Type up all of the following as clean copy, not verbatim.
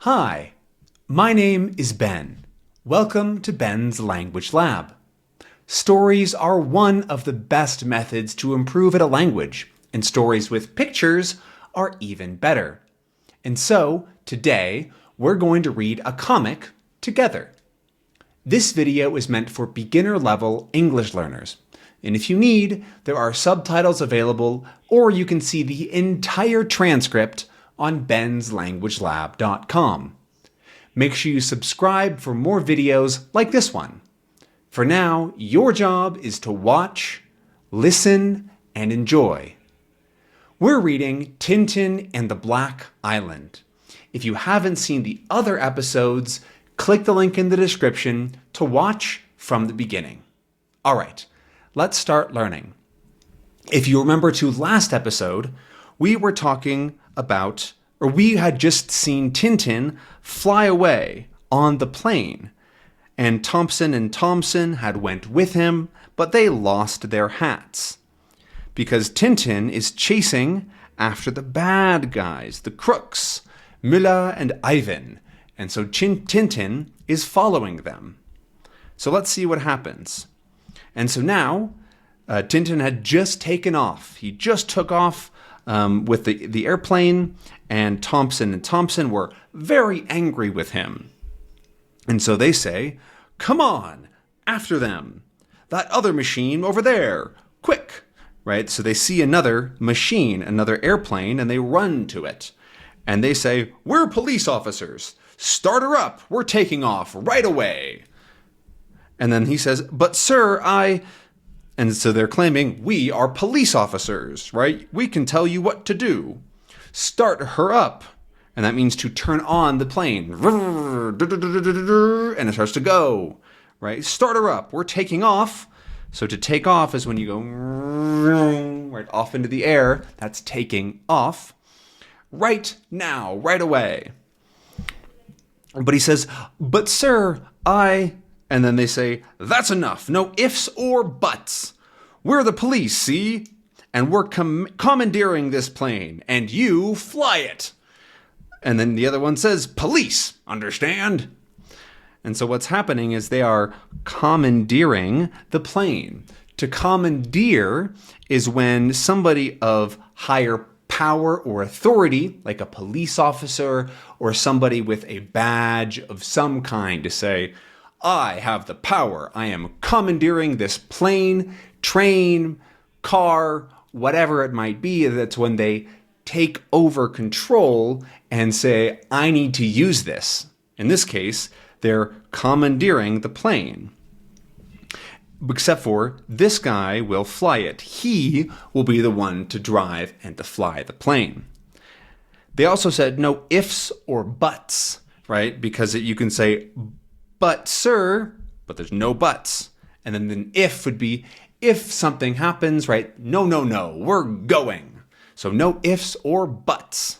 Hi, my name is Ben. Welcome to Ben's Language Lab. Stories are one of the best methods to improve at a language, and stories with pictures are even better. And so, today, we're going to read a comic together. This video is meant for beginner-level English learners. And if you need, there are subtitles available, or you can see the entire transcript on benslanguagelab.com. Make sure you subscribe for more videos like this one. For now, your job is to watch, listen, and enjoy. We're reading Tintin and the Black Island. If you haven't seen the other episodes, click the link in the description to watch from the beginning. All right, let's start learning. If you remember to last episode, we were talking about, or we had just seen Tintin fly away on the plane, and Thompson and Thompson had went with him, but they lost their hats because Tintin is chasing after the bad guys, the crooks, Müller and Ivan, and so Tintin is following them. So let's see what happens. And so now, Tintin had just taken off. He just took off with the airplane, and Thompson were very angry with him. And so they say, "Come on, after them. That other machine over there, quick!" Right? So they see another machine, another airplane, and they run to it. And they say, "We're police officers. Start her up. We're taking off right away." And then he says, "But sir, And so they're claiming, "We are police officers, right? We can tell you what to do. Start her up." And that means to turn on the plane. And it starts to go, right? Start her up. We're taking off. So to take off is when you go right off into the air. That's taking off. Right now, right away. But he says, "But sir, And then they say, "That's enough. No ifs or buts. We're the police, see? And we're commandeering this plane, and you fly it." And then the other one says, "Police, understand?" And so what's happening is they are commandeering the plane. To commandeer is when somebody of higher power or authority, like a police officer or somebody with a badge of some kind, to say, "I have the power. I am commandeering this plane, train, car, whatever it might be." That's when they take over control and say, "I need to use this." In this case, they're commandeering the plane. Except for this guy will fly it. He will be the one to drive and to fly the plane. They also said no ifs or buts, right? Because you can say, "But sir," but there's no buts. And then the if would be if something happens, right? No, we're going. So no ifs or buts.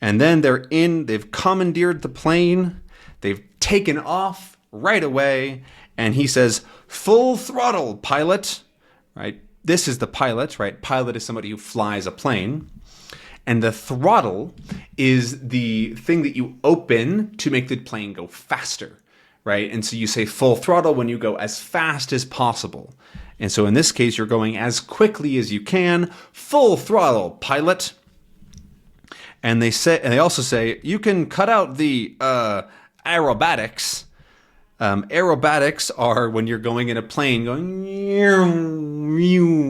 And then they've commandeered the plane. They've taken off right away. And he says, "Full throttle, pilot," right? This is the pilot, right? Pilot is somebody who flies a plane. And the throttle is the thing that you open to make the plane go faster, right? And so you say full throttle when you go as fast as possible. And so in this case, you're going as quickly as you can. Full throttle, pilot. And they also say, "You can cut out the aerobatics." Aerobatics are when you're going in a plane going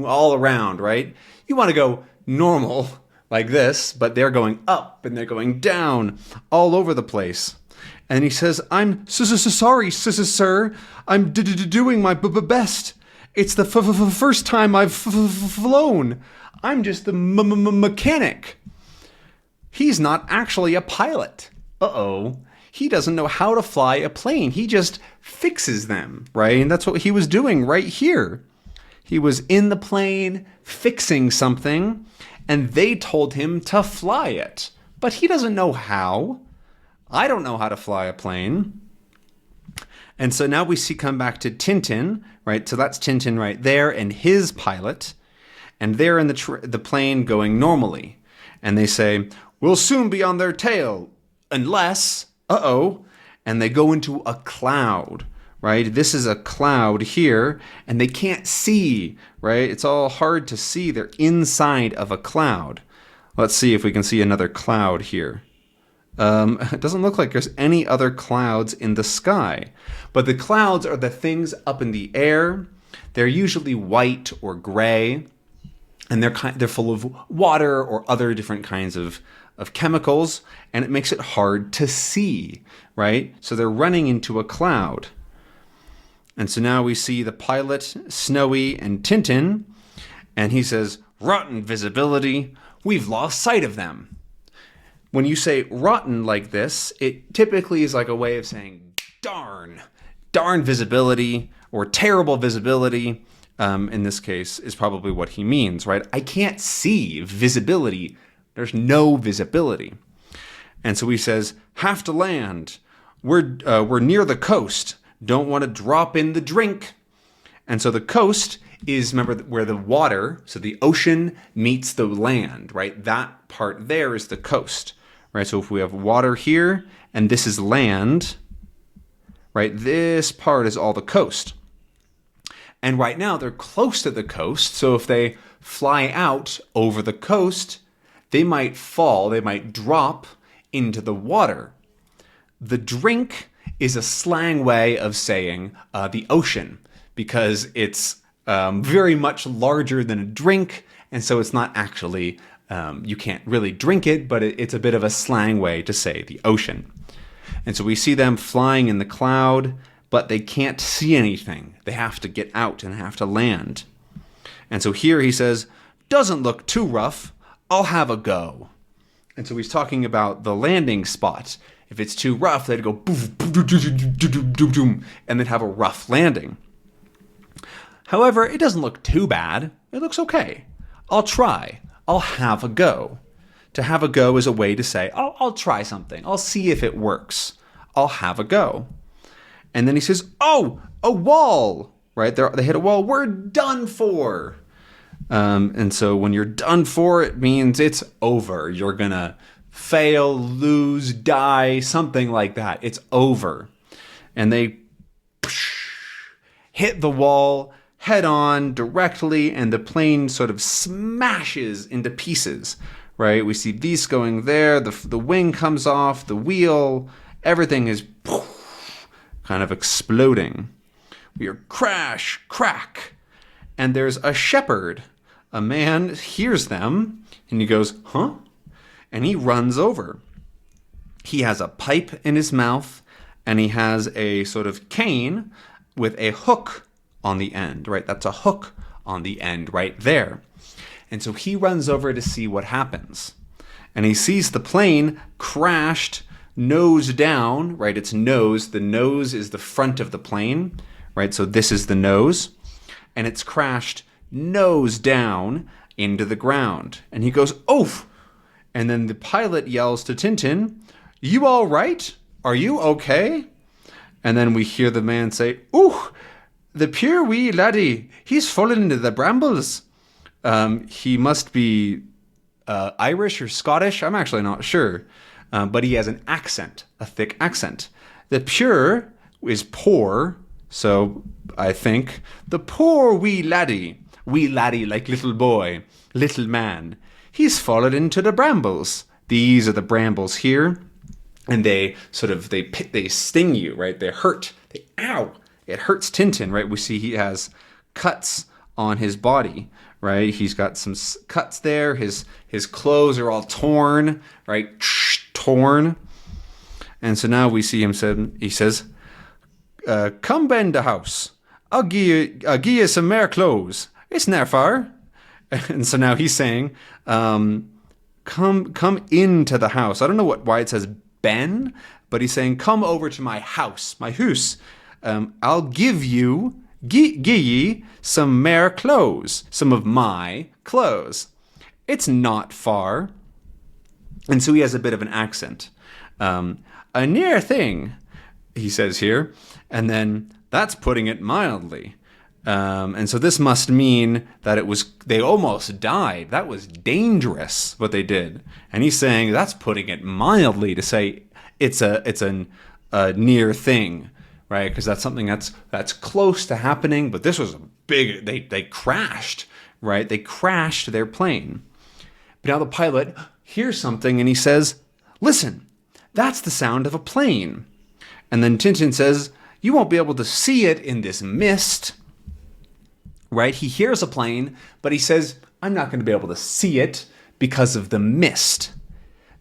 all around, right? You want to go normal like this, but they're going up and they're going down all over the place. And he says, "I'm sorry, sir. I'm doing my best. It's the first time I've flown. I'm just the mechanic." He's not actually a pilot. Uh-oh. He doesn't know how to fly a plane. He just fixes them, right? And that's what he was doing right here. He was in the plane fixing something, and they told him to fly it. But he doesn't know how. I don't know how to fly a plane. And so now we come back to Tintin, right? So that's Tintin right there and his pilot. And they're in the plane going normally. And they say, "We'll soon be on their tail. unless, and they go into a cloud, right? This is a cloud here, and they can't see, right? It's all hard to see. They're inside of a cloud. Let's see if we can see another cloud here. It doesn't look like there's any other clouds in the sky. But the clouds are the things up in the air. They're usually white or gray, and they're full of water or other different kinds of chemicals, and it makes it hard to see, right? So they're running into a cloud. And so now we see the pilot, Snowy, and Tintin, and he says, "Rotten visibility, we've lost sight of them." When you say rotten like this, it typically is like a way of saying darn visibility, or terrible visibility, in this case, is probably what he means, right? I can't see visibility. There's no visibility. And so he says, "Have to land. We're near the coast. Don't want to drop in the drink." And so the coast is, remember, where the water, so the ocean meets the land, right? That part there is the coast, right? So if we have water here, and this is land, right? This part is all the coast. And right now they're close to the coast, so if they fly out over the coast, they might fall, they might drop into the water. The drink is a slang way of saying the ocean, because it's very much larger than a drink, and so it's not actually, you can't really drink it, but it's a bit of a slang way to say the ocean. And so we see them flying in the cloud, but they can't see anything. They have to get out and have to land. And so here he says, "Doesn't look too rough. I'll have a go." And so he's talking about the landing spot. If it's too rough, they'd go boof, and they'd have a rough landing. However, it doesn't look too bad. It looks okay. I'll try. I'll have a go. To have a go is a way to say, I'll try something. I'll see if it works. I'll have a go. And then he says, "Oh, a wall," right? They hit a wall. "We're done for." And so when you're done for, it means it's over. You're going to fail, lose, die, something like that. It's over. And they hit the wall head on directly, and the plane sort of smashes into pieces, right? We see these going there, the wing comes off, the wheel, everything is kind of exploding. We hear crash, crack, and there's a shepherd. A man hears them, and he goes, "Huh?" And he runs over. He has a pipe in his mouth, and he has a sort of cane with a hook on the end, right? That's a hook on the end right there. And so he runs over to see what happens. And he sees the plane crashed nose down, right? It's nose. The nose is the front of the plane, right? So this is the nose. And it's crashed nose down into the ground. And he goes, "Oof!" And then the pilot yells to Tintin, "You all right? Are you okay?" And then we hear the man say, "Ooh, the pure wee laddie, he's fallen into the brambles." He must be Irish or Scottish. I'm actually not sure. But he has an accent, a thick accent. The pure is poor, so I think the poor wee laddie like little boy, little man, he's fallen into the brambles. These are the brambles here, and they sting you, right? They hurt. Ow! It hurts Tintin, right? We see he has cuts on his body, right? He's got some cuts there. His clothes are all torn, right? Torn. And so now we see him he says, "Come bend the house. I'll give you some more clothes. It's not far." And so now he's saying, come into the house. I don't know why it says ben, but he's saying, "Come over to my house, my house. I'll give ye some more clothes, some of my clothes. It's not far." And so he has a bit of an accent. "A near thing," he says here. And then that's putting it mildly. And so this must mean that they almost died. That was dangerous what they did. And he's saying that's putting it mildly to say it's a near thing, right? Because that's something that's close to happening. But this was a big. They crashed, right? They crashed their plane. But now the pilot hears something and he says, "Listen, that's the sound of a plane." And then Tintin says, "You won't be able to see it in this mist." Right? He hears a plane, but he says, "I'm not going to be able to see it because of the mist."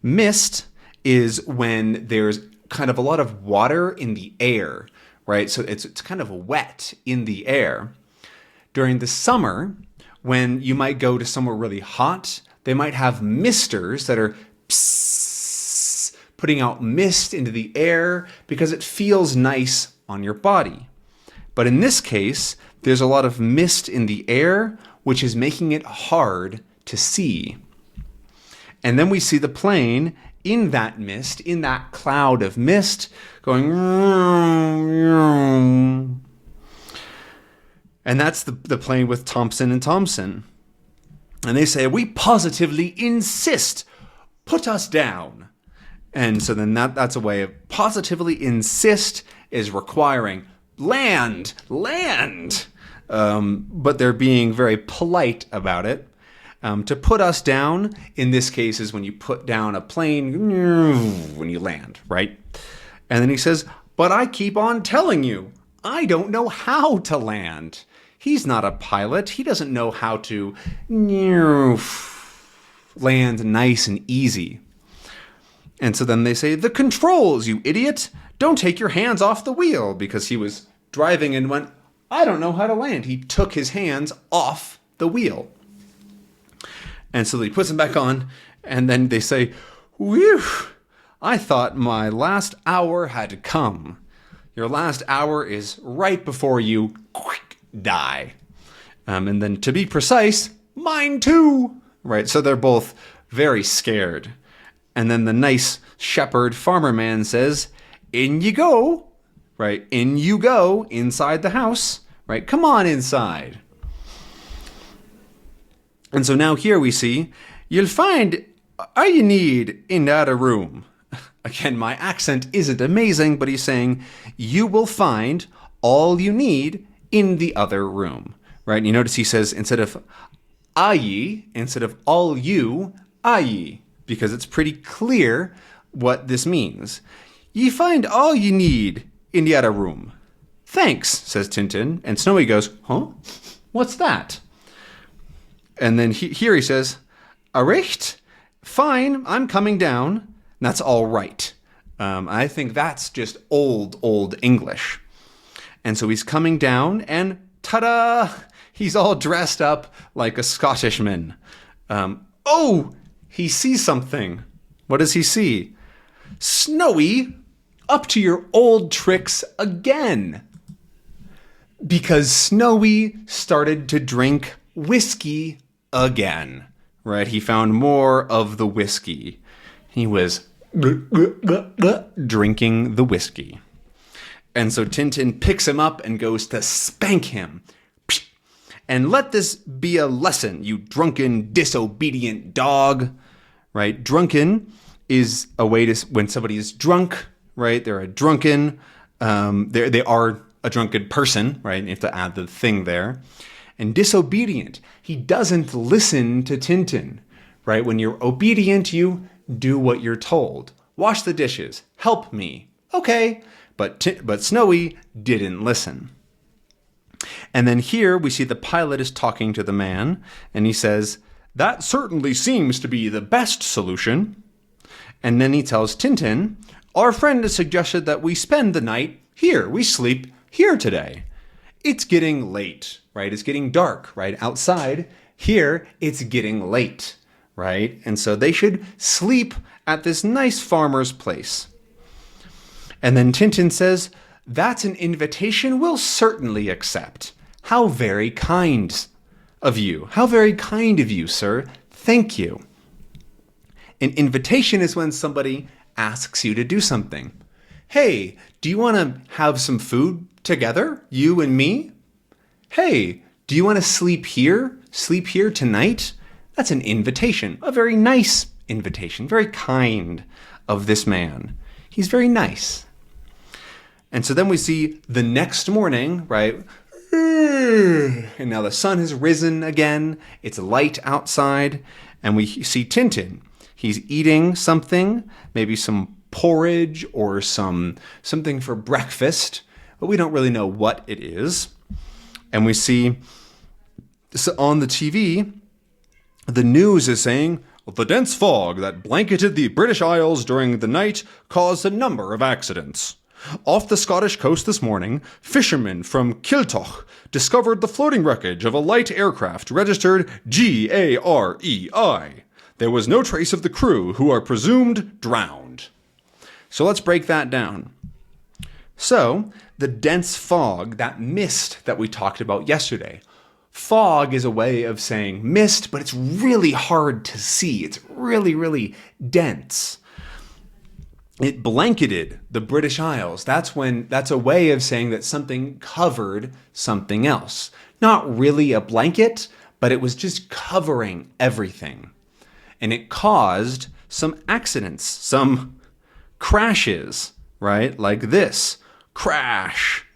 Mist is when there's kind of a lot of water in the air, right? So it's kind of wet in the air. During the summer, when you might go to somewhere really hot, they might have misters that are putting out mist into the air because it feels nice on your body. But in this case, there's a lot of mist in the air, which is making it hard to see. And then we see the plane in that mist, in that cloud of mist, going. And that's the plane with Thompson and Thompson. And they say, "We positively insist, put us down." And so then that's a way of positively insist is requiring land. But they're being very polite about it. To put us down, in this case, is when you put down a plane, when you land, right? And then he says, "But I keep on telling you, I don't know how to land." He's not a pilot. He doesn't know how to land nice and easy. And so then they say, "The controls, you idiot. Don't take your hands off the wheel," because he was driving and went, "I don't know how to land." He took his hands off the wheel. And so he puts them back on, and then they say, "Whew, I thought my last hour had come. Your last hour is right before you die." And then to be precise, mine too. Right, so they're both very scared. And then the nice shepherd farmer man says, "In you go." Right, in you go, inside the house. Right, come on inside. And so now here we see, "You'll find all you need in that room." Again, my accent isn't amazing, but he's saying, "You will find all you need in the other room." Right, and you notice he says, instead of "aye," instead of "all you," "aye," because it's pretty clear what this means. "You find all you need in the other room." "Thanks," says Tintin. And Snowy goes, "Huh? What's that?" And then here he says, "Recht? Fine, I'm coming down." That's all right. I think that's just old English. And so he's coming down and ta-da! He's all dressed up like a Scottishman. He sees something. What does he see? Snowy, up to your old tricks again. Because Snowy started to drink whiskey again, right? He found more of the whiskey. He was drinking the whiskey. And so Tintin picks him up and goes to spank him. "And let this be a lesson, you drunken, disobedient dog." Right? Drunken is a way to, when somebody is drunk, right? They're a drunken, they are a drunken person, right? You have to add the thing there. And disobedient, he doesn't listen to Tintin, right? When you're obedient, you do what you're told. Wash the dishes, help me. Okay, but Snowy didn't listen. And then here we see the pilot is talking to the man, and he says, "That certainly seems to be the best solution." And then he tells Tintin, "Our friend has suggested that we spend the night here. We sleep here today. It's getting late, right? It's getting dark, right? Outside. Here, it's getting late, right? And so they should sleep at this nice farmer's place." And then Tintin says, "That's an invitation we'll certainly accept. How very kind of you. How very kind of you, sir. Thank you." An invitation is when somebody asks you to do something. "Hey, do you want to have some food together, you and me?" Hey, do you want to sleep here? Sleep here tonight? That's an invitation, a very nice invitation, very kind of this man. He's very nice. And so then we see the next morning, right? And now the sun has risen again. It's light outside. And we see Tintin. He's eating something, maybe some porridge or something for breakfast, but we don't really know what it is. And we see on the TV, the news is saying, the dense fog that blanketed the British Isles during the night caused a number of accidents. Off the Scottish coast this morning, fishermen from Kiltoch discovered the floating wreckage of a light aircraft registered GAREI. There was no trace of the crew, who are presumed drowned. So let's break that down. So, the dense fog, that mist that we talked about yesterday. Fog is a way of saying mist, but it's really hard to see. It's really, really dense. It blanketed the British Isles. That's a way of saying that something covered something else. Not really a blanket, but it was just covering everything. And it caused some accidents, some crashes, right? Like this. Crash.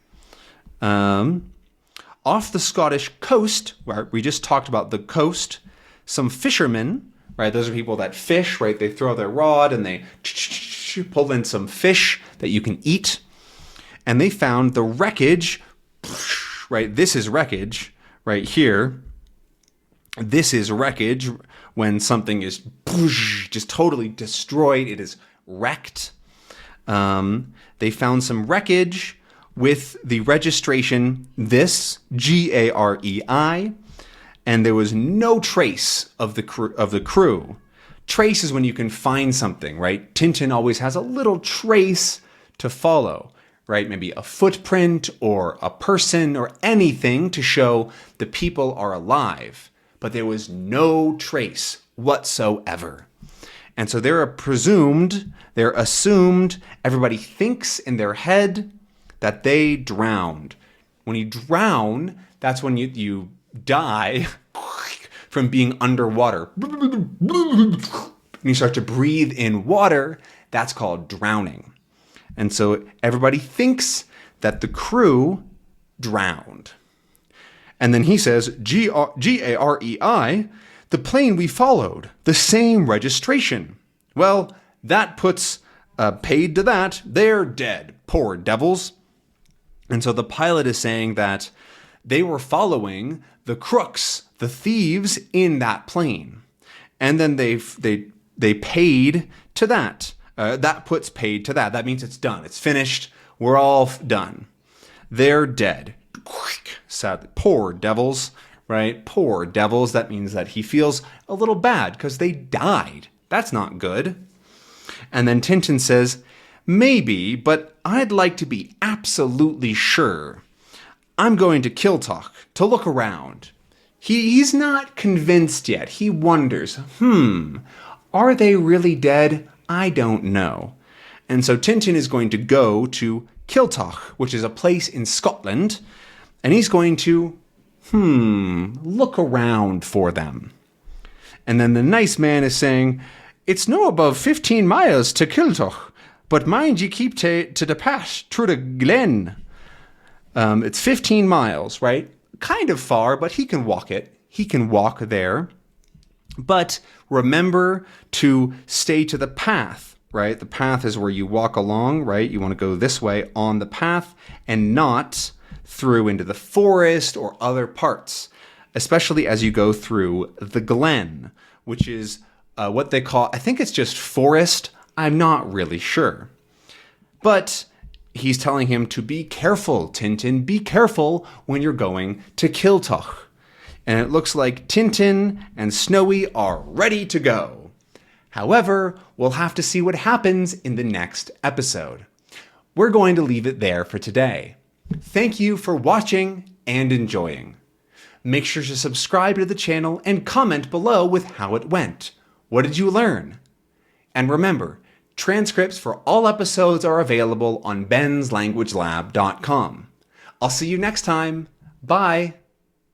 Off the Scottish coast, where we just talked about the coast, some fishermen, right? Those are people that fish, right? They throw their rod and they pull in some fish that you can eat. And they found the wreckage, right? This is wreckage right here. This is wreckage when something is just totally destroyed. It is wrecked. They found some wreckage with the registration, this, GAREI, and there was no trace of the crew. Trace is when you can find something, right? Tintin always has a little trace to follow, right? Maybe a footprint or a person or anything to show the people are alive. But there was no trace whatsoever. And so they're assumed, everybody thinks in their head that they drowned. When you drown, that's when you die from being underwater. When you start to breathe in water, that's called drowning. And so everybody thinks that the crew drowned. And then he says, GAREI, the plane we followed, the same registration. Well, that puts paid to that. They're dead. Poor devils. And so the pilot is saying that they were following the crooks, the thieves in that plane. And then they paid to that. That puts paid to that. That means it's done. It's finished. We're all done. They're dead. Sad. Poor devils, right? Poor devils. That means that he feels a little bad because they died. That's not good. And then Tintin says, maybe, but I'd like to be absolutely sure. I'm going to Kiltoch to look around. He's not convinced yet. He wonders, are they really dead? I don't know. And so Tintin is going to go to Kiltoch, which is a place in Scotland, and he's going to, look around for them. And then the nice man is saying, it's no above 15 miles to Kiltoch, but mind ye keep to the path through the glen. It's 15 miles, right? Kind of far, but he can walk it. He can walk there. But remember to stay to the path, right? The path is where you walk along, right? You want to go this way on the path and not through into the forest or other parts, especially as you go through the glen, which is what they call, I think it's just forest. I'm not really sure. But he's telling him to be careful, Tintin. Be careful when you're going to Kiltoch. And it looks like Tintin and Snowy are ready to go. However, we'll have to see what happens in the next episode. We're going to leave it there for today. Thank you for watching and enjoying. Make sure to subscribe to the channel and comment below with how it went. What did you learn? And remember, transcripts for all episodes are available on benslanguagelab.com. I'll see you next time. Bye.